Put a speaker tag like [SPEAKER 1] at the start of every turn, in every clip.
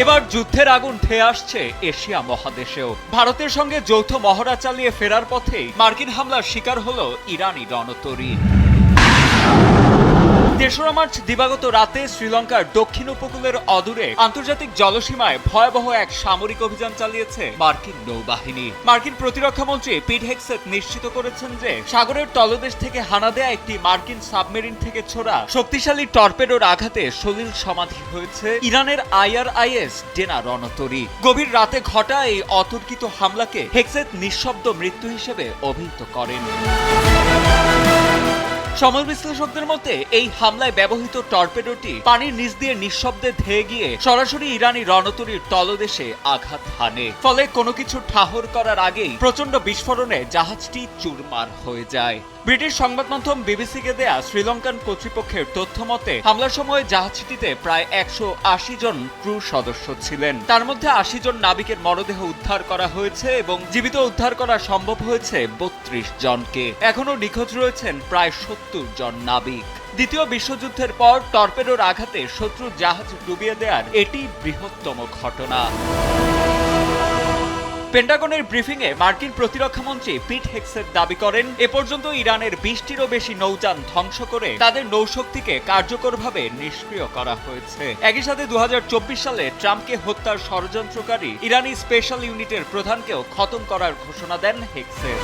[SPEAKER 1] এবার যুদ্ধের আগুন ধেয়ে আসছে এশিয়া মহাদেশেও। ভারতের সঙ্গে যৌথ মহড়া চালিয়ে ফেরার পথেই মার্কিন হামলার শিকার হলো ইরানি রণতরী। ৩রা মার্চ দিবাগত রাতে শ্রীলঙ্কার দক্ষিণ উপকূলের অদূরে আন্তর্জাতিক জলসীমায় ভয়াবহ এক সামরিক অভিযান চালিয়েছে মার্কিন নৌবাহিনী। মার্কিন প্রতিরক্ষামন্ত্রী পিট হেগসেথ নিশ্চিত করেছেন যে সাগরের তলদেশ থেকে হানা দেয়া একটি মার্কিন সাবমেরিন থেকে ছোড়া শক্তিশালী টর্পেডোর আঘাতে সলিল সমাধি হয়েছে ইরানের IRIS ডেনা রণতরী। গভীর রাতে ঘটা এই অতর্কিত হামলাকে হেগসেথ নিঃশব্দ মৃত্যু হিসেবে অভিহিত করেন। সময় বিশ্লেষকদের মতে এই হামলায় ব্যবহৃত টর্পেডোটি পানির নিচ দিয়ে নিঃশব্দে ধেয়ে গিয়ে সরাসরি ইরানি রণতরীর তলদেশে আঘাত হানে। ফলে কোনো কিছু ঠাহর করার আগেই প্রচন্ড বিস্ফোরণে জাহাজটি চুরমার হয়ে যায়। ব্রিটিশ সংবাদ মাধ্যম বিবিসিকে দেয়া শ্রীলঙ্কান কর্তৃপক্ষের তথ্য মতে হামলার সময় জাহাজটিতে প্রায় 180 জন ক্রু সদস্য ছিলেন। তার মধ্যে 80 জন নাবিকের মরদেহ উদ্ধার করা হয়েছে এবং জীবিত উদ্ধার করা সম্ভব হয়েছে 32 জনকে। এখনও নিখোঁজ রয়েছেন প্রায় 70 জন নাবিক। দ্বিতীয় বিশ্বযুদ্ধের পর টর্পেডোর আঘাতে শত্রুর জাহাজ ডুবিয়ে দেওয়ার এটি বৃহত্তম ঘটনা। পেন্টাগনের ব্রিফিংয়ে মার্কিন প্রতিরক্ষামন্ত্রী পিট হেগসেথ দাবি করেন, এ পর্যন্ত ইরানের 20টিরও বেশি নৌযান ধ্বংস করে তাদের নৌশক্তিকে কার্যকরভাবে নিষ্ক্রিয় করা হয়েছে। একই সাথে 2024 সালে ট্রাম্পকে হত্যার ষড়যন্ত্রকারী ইরানি স্পেশাল ইউনিটের প্রধানকেও খতম করার ঘোষণা দেন হেগসেথ।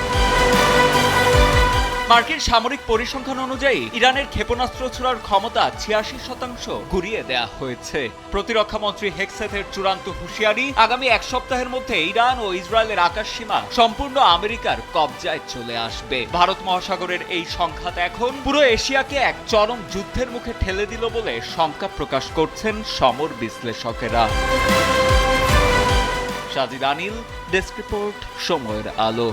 [SPEAKER 1] মার্কিন সামরিক পরিসংখ্যান অনুযায়ী ইরানের ক্ষেপণাস্ত্র ছোড়ার ক্ষমতা 86% ঘুরিয়ে দেয়া হয়েছে। প্রতিরক্ষামন্ত্রী হেগসেথের চূড়ান্ত হুঁশিয়ারি, আগামী এক সপ্তাহের মধ্যে ইরান ও ইসরায়েলের আকাশসীমা সম্পূর্ণ আমেরিকার কবজায় চলে আসবে। ভারত মহাসাগরের এই সংঘাত এখন পুরো এশিয়াকে এক চরম যুদ্ধের মুখে ঠেলে দিল বলে শঙ্কা প্রকাশ করছেন সমর বিশ্লেষকেরা। সাজিদ আনিল, ডেস্ক রিপোর্ট, সময়ের আলো।